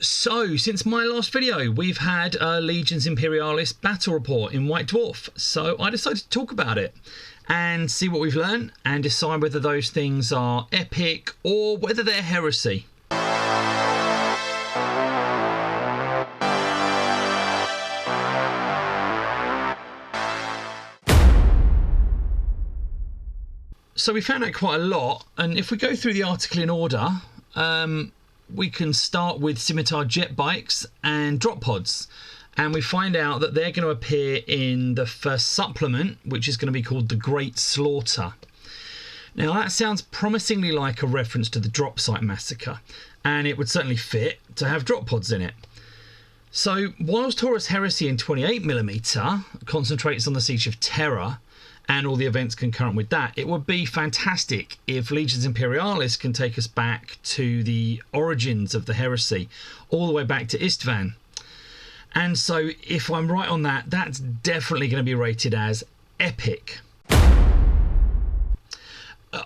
So, since my last video, we've had a Legions Imperialis battle report in White Dwarf. So I decided to talk about it and see what we've learned and decide whether those things are epic or whether they're heresy. So we found out quite a lot, and if we go through the article in order, we can start with scimitar jet bikes and drop pods, and we find out that they're going to appear in the first supplement, which is going to be called the Great Slaughter. Now that sounds promisingly like a reference to the drop site massacre, and it would certainly fit to have drop pods in it. So whilst Horus Heresy in 28mm concentrates on the Siege of Terror and all the events concurrent with that, it would be fantastic if Legions Imperialis can take us back to the origins of the heresy, all the way back to Istvan. And so if I'm right on that, that's definitely going to be rated as epic.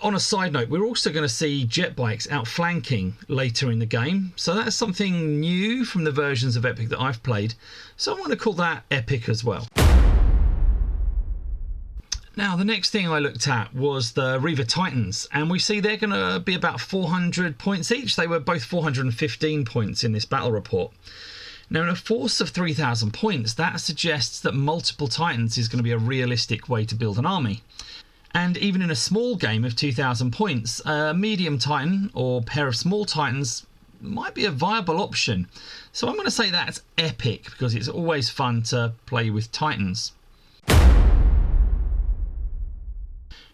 On a side note, we're also going to see jet bikes outflanking later in the game, so that's something new from the versions of epic that I've played, so I'm going to call that epic as well. Now, the next thing I looked at was the Reaver Titans, and we see they're going to be about 400 points each. They were both 415 points in this battle report. Now, in a force of 3,000 points, that suggests that multiple Titans is going to be a realistic way to build an army. And even in a small game of 2,000 points, a medium Titan or pair of small Titans might be a viable option. So I'm going to say that's epic, because it's always fun to play with Titans.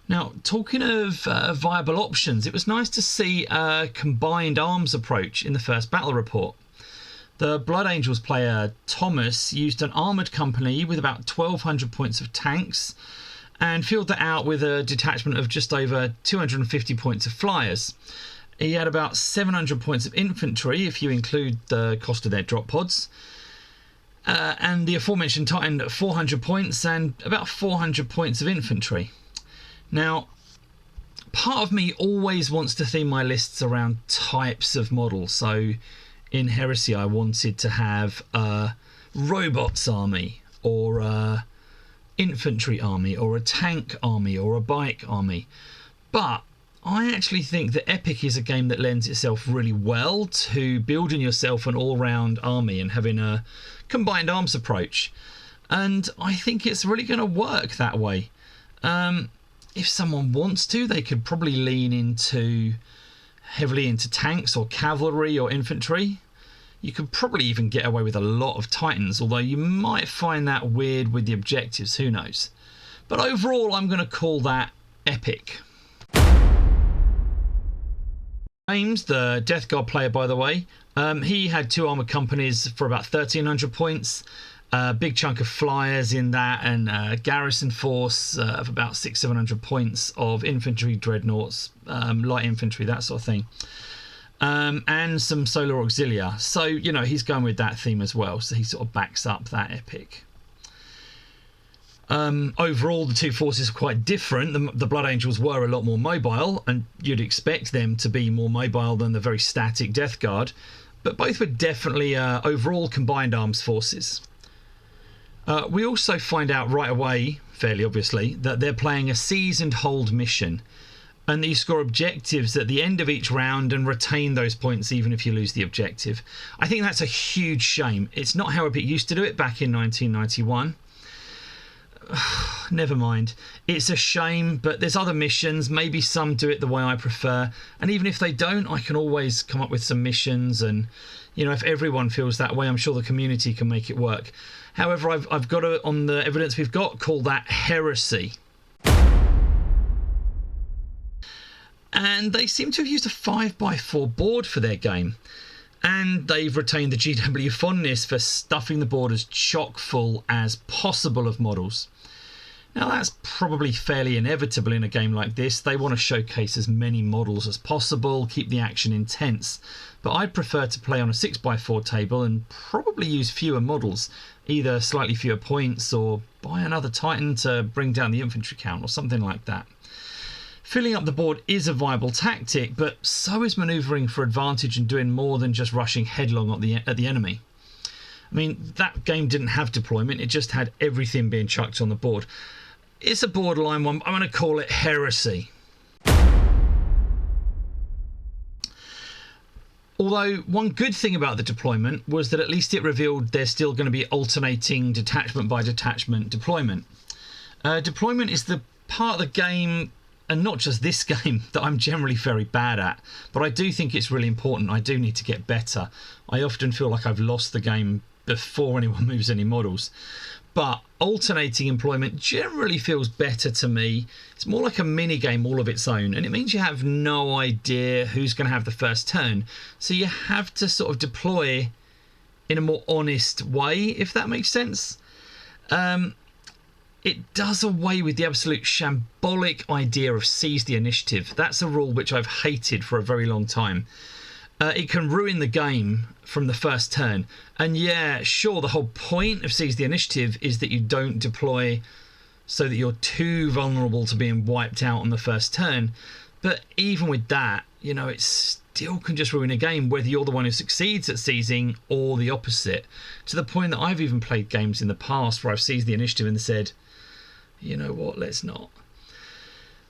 Now, talking of viable options, it was nice to see a combined arms approach in the first battle report. The Blood Angels player Thomas used an armoured company with about 1,200 points of tanks and filled that out with a detachment of just over 250 points of flyers. He had about 700 points of infantry, if you include the cost of their drop pods, and the aforementioned Titan 400 points and about 400 points of infantry. Now, part of me always wants to theme my lists around types of models. So in Heresy, I wanted to have a robots army, or a infantry army, or a tank army, or a bike army. But I actually think that Epic is a game that lends itself really well to building yourself an all-round army and having a combined arms approach. And I think it's really going to work that way. If someone wants to, they could probably lean heavily into tanks or cavalry or infantry. You could probably even get away with a lot of Titans, although you might find that weird with the objectives, who knows. But overall, I'm going to call that epic. James, the Death Guard player, by the way, he had two armoured companies for about 1,300 points. A big chunk of flyers in that, and a garrison force of about 600-700 points of infantry, dreadnoughts, light infantry, that sort of thing, and some solar auxilia. So, you know, he's going with that theme as well, so he sort of backs up that epic. Overall, the two forces are quite different. The Blood Angels were a lot more mobile, and you'd expect them to be more mobile than the very static Death Guard, but both were definitely overall combined arms forces. We also find out right away, fairly obviously, that they're playing a seize and hold mission, and that you score objectives at the end of each round and retain those points even if you lose the objective. I think that's a huge shame. It's not how Epic used to do it back in 1991. Never mind. It's a shame, but there's other missions. Maybe some do it the way I prefer, and even if they don't, I can always come up with some missions, and you know, if everyone feels that way, I'm sure the community can make it work. However, I've got to, on the evidence we've got, call that heresy. And they seem to have used a 5x4 board for their game, and they've retained the GW fondness for stuffing the board as chock full as possible of models. Now, that's probably fairly inevitable in a game like this. They want to showcase as many models as possible, keep the action intense, but I'd prefer to play on a 6x4 table and probably use fewer models, either slightly fewer points or buy another Titan to bring down the infantry count or something like that. Filling up the board is a viable tactic, but so is manoeuvring for advantage and doing more than just rushing headlong at the enemy. I mean, that game didn't have deployment, it just had everything being chucked on the board. It's a borderline one, I'm going to call it heresy. Although one good thing about the deployment was that at least it revealed there's still going to be alternating detachment by detachment deployment. Deployment is the part of the game, and not just this game, that I'm generally very bad at, but I do think it's really important. I do need to get better. I often feel like I've lost the game before anyone moves any models. But alternating employment generally feels better to me. It's more like a mini game all of its own, and it means you have no idea who's going to have the first turn. So you have to sort of deploy in a more honest way, if that makes sense. It does away with the absolute shambolic idea of seize the initiative. That's a rule which I've hated for a very long time. It can ruin the game from the first turn. And yeah, sure, the whole point of seize the initiative is that you don't deploy so that you're too vulnerable to being wiped out on the first turn. But even with that, you know, it still can just ruin a game, whether you're the one who succeeds at seizing or the opposite. To the point that I've even played games in the past where I've seized the initiative and said, you know what, let's not.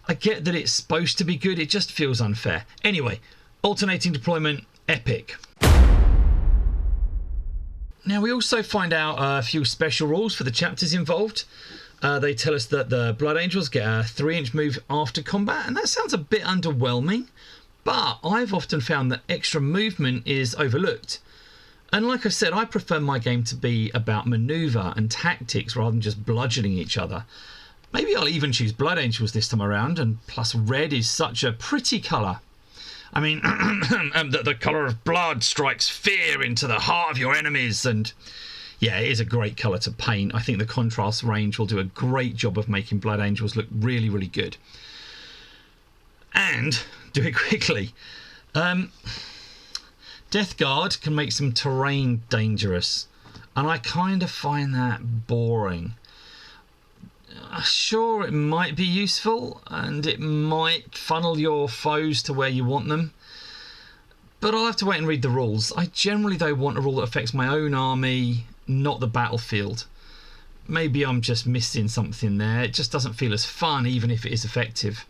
I get that it's supposed to be good, it just feels unfair. Anyway, alternating deployment, epic. Now we also find out a few special rules for the chapters involved. They tell us that the Blood Angels get a 3-inch move after combat, and that sounds a bit underwhelming, but I've often found that extra movement is overlooked. And like I said, I prefer my game to be about manoeuvre and tactics rather than just bludgeoning each other. Maybe I'll even choose Blood Angels this time around, and plus red is such a pretty colour. I mean, the colour of blood strikes fear into the heart of your enemies, and yeah, it is a great colour to paint. I think the contrast range will do a great job of making Blood Angels look really, really good. And do it quickly. Death Guard can make some terrain dangerous, and I kind of find that boring. Sure, it might be useful, and it might funnel your foes to where you want them, but I'll have to wait and read the rules. I generally, though, want a rule that affects my own army, not the battlefield. Maybe I'm just missing something there. It just doesn't feel as fun, even if it is effective.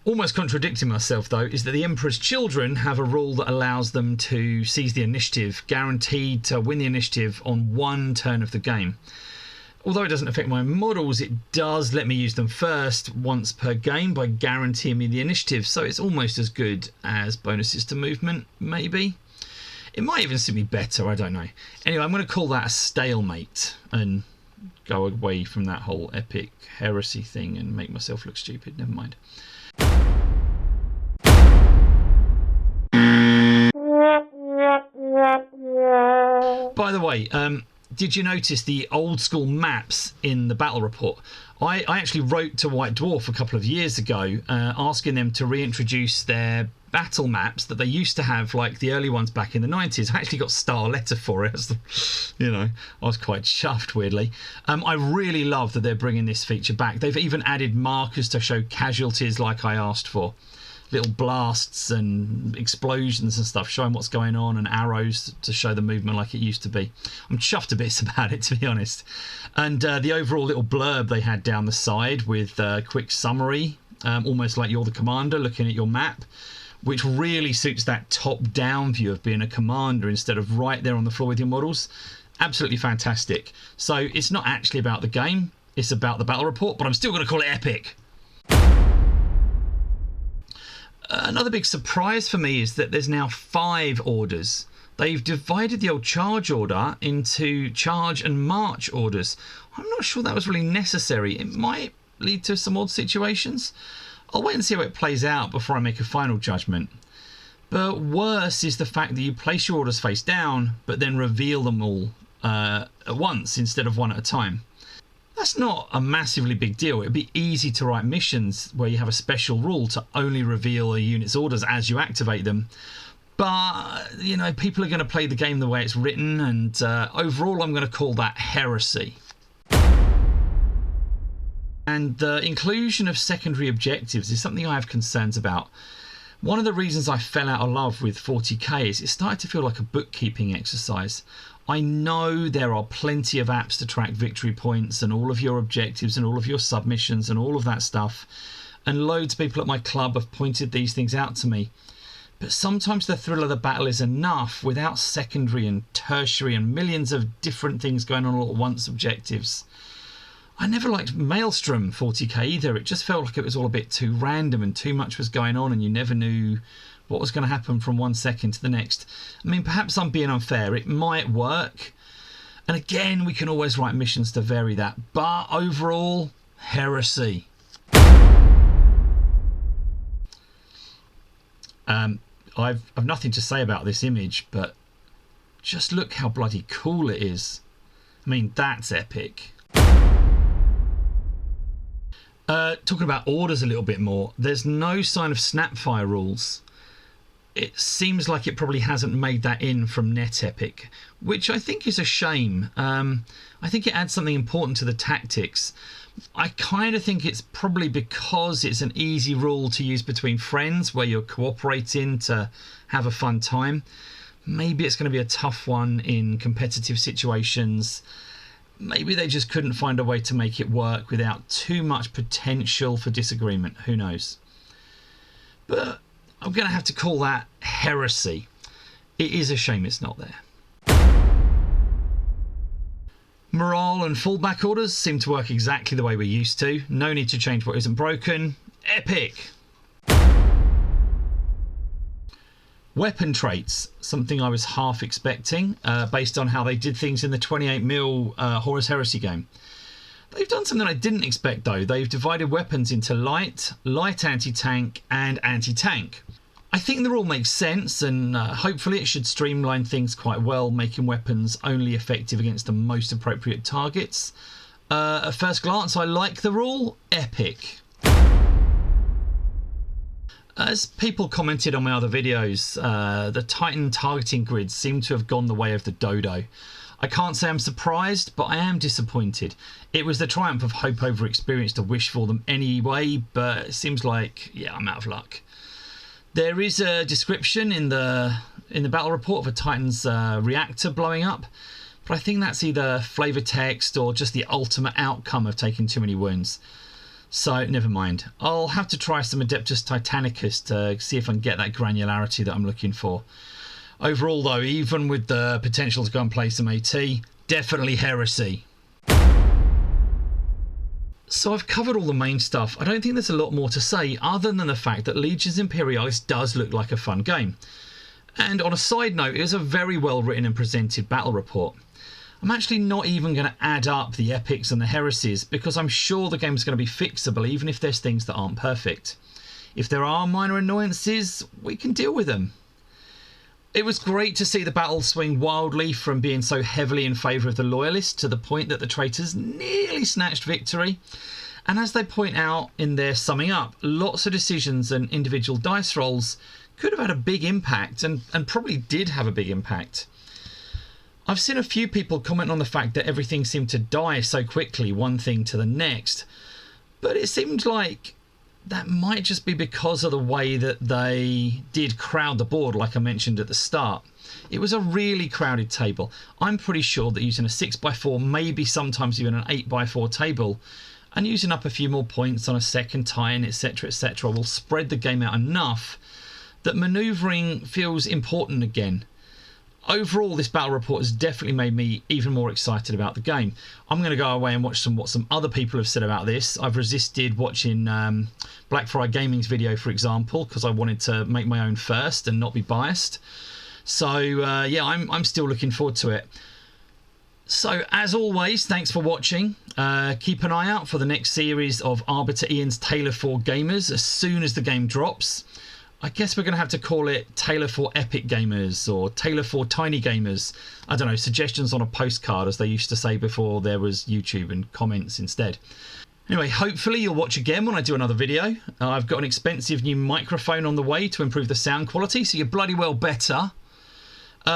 Almost contradicting myself, though, is that the Emperor's Children have a rule that allows them to seize the initiative, guaranteed to win the initiative on one turn of the game. Although it doesn't affect my models, it does let me use them first once per game by guaranteeing me the initiative, so it's almost as good as bonuses to movement, maybe. It might even suit me better, I don't know. Anyway, I'm going to call that a stalemate and go away from that whole epic heresy thing and make myself look stupid. Never mind. By the way, did you notice the old school maps in the battle report? I actually wrote to White Dwarf a couple of years ago asking them to reintroduce their battle maps that they used to have, like the early ones back in the 90s. I actually got star letter for it. You know, I was quite chuffed, weirdly. I really love that they're bringing this feature back. They've even added markers to show casualties like I asked for. Little blasts and explosions and stuff showing what's going on, and arrows to show the movement like it used to be. I'm chuffed a bit about it, to be honest. And the overall little blurb they had down the side with a quick summary, almost like you're the commander looking at your map, which really suits that top-down view of being a commander instead of right there on the floor with your models. Absolutely fantastic. So it's not actually about the game, it's about the battle report, but I'm still going to call it epic. Another big surprise for me is that there's now 5 orders. They've divided the old charge order into charge and march orders. I'm not sure that was really necessary. It might lead to some odd situations. I'll wait and see how it plays out before I make a final judgment. But worse is the fact that you place your orders face down, but then reveal them all at once instead of one at a time. That's not a massively big deal. It'd be easy to write missions where you have a special rule to only reveal a unit's orders as you activate them. But, you know, people are going to play the game the way it's written, and overall I'm going to call that heresy. And the inclusion of secondary objectives is something I have concerns about. One of the reasons I fell out of love with 40k is it started to feel like a bookkeeping exercise. I know there are plenty of apps to track victory points and all of your objectives and all of your submissions and all of that stuff. And loads of people at my club have pointed these things out to me. But sometimes the thrill of the battle is enough without secondary and tertiary and millions of different things going on all at once objectives. I never liked Maelstrom 40k either. It just felt like it was all a bit too random and too much was going on and you never knew what was going to happen from 1 second to the next. I mean, perhaps I'm being unfair. It might work. And again, we can always write missions to vary that. But overall, heresy. I've nothing to say about this image, but just look how bloody cool it is. I mean, that's epic. Talking about orders a little bit more, there's no sign of Snapfire rules. It seems like it probably hasn't made that in from NetEpic, which I think is a shame. I think it adds something important to the tactics. I kind of think it's probably because it's an easy rule to use between friends where you're cooperating to have a fun time. Maybe it's going to be a tough one in competitive situations. Maybe they just couldn't find a way to make it work without too much potential for disagreement. Who knows? But I'm going to have to call that heresy. It is a shame it's not there. Morale and fallback orders seem to work exactly the way we're used to. No need to change what isn't broken. Epic! Weapon traits, something I was half expecting based on how they did things in the 28mm Horus Heresy game. They've done something I didn't expect though. They've divided weapons into light, light anti-tank and anti-tank. I think the rule makes sense and hopefully it should streamline things quite well, making weapons only effective against the most appropriate targets. At first glance, I like the rule. Epic. As people commented on my other videos, the Titan targeting grids seem to have gone the way of the dodo. I can't say I'm surprised, but I am disappointed. It was the triumph of hope over experience to wish for them anyway, but it seems like, yeah, I'm out of luck. There is a description in the battle report of a Titan's reactor blowing up, but I think that's either flavor text or just the ultimate outcome of taking too many wounds. So never mind. I'll have to try some Adeptus Titanicus to see if I can get that granularity that I'm looking for. Overall though, even with the potential to go and play some AT, definitely heresy. So I've covered all the main stuff. I don't think there's a lot more to say other than the fact that Legions Imperialis does look like a fun game. And on a side note, it is a very well written and presented battle report. I'm actually not even going to add up the epics and the heresies because I'm sure the game's going to be fixable even if there's things that aren't perfect. If there are minor annoyances, we can deal with them. It was great to see the battle swing wildly from being so heavily in favour of the Loyalists to the point that the traitors nearly snatched victory. And as they point out in their summing up, lots of decisions and individual dice rolls could have had a big impact and probably did have a big impact. I've seen a few people comment on the fact that everything seemed to die so quickly, one thing to the next, but it seemed like that might just be because of the way that they did crowd the board, like I mentioned at the start. It was a really crowded table. I'm pretty sure that using a 6x4, maybe sometimes even an 8x4 table, and using up a few more points on a second tie-in, etc., will spread the game out enough that manoeuvring feels important again. Overall, this battle report has definitely made me even more excited about the game. I'm going to go away and watch what some other people have said about this. I've resisted watching Black Friday Gaming's video, for example, because I wanted to make my own first and not be biased. So, yeah, I'm still looking forward to it. So, as always, thanks for watching. Keep an eye out for the next series of Arbiter Ian's Tailor for Gamers as soon as the game drops. I guess we're going to have to call it Tailor for Epic Gamers or Tailor for Tiny Gamers. I don't know, suggestions on a postcard, as they used to say before there was YouTube and comments instead. Anyway, hopefully you'll watch again when I do another video. I've got an expensive new microphone on the way to improve the sound quality, so you're bloody well better.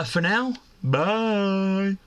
For now, bye!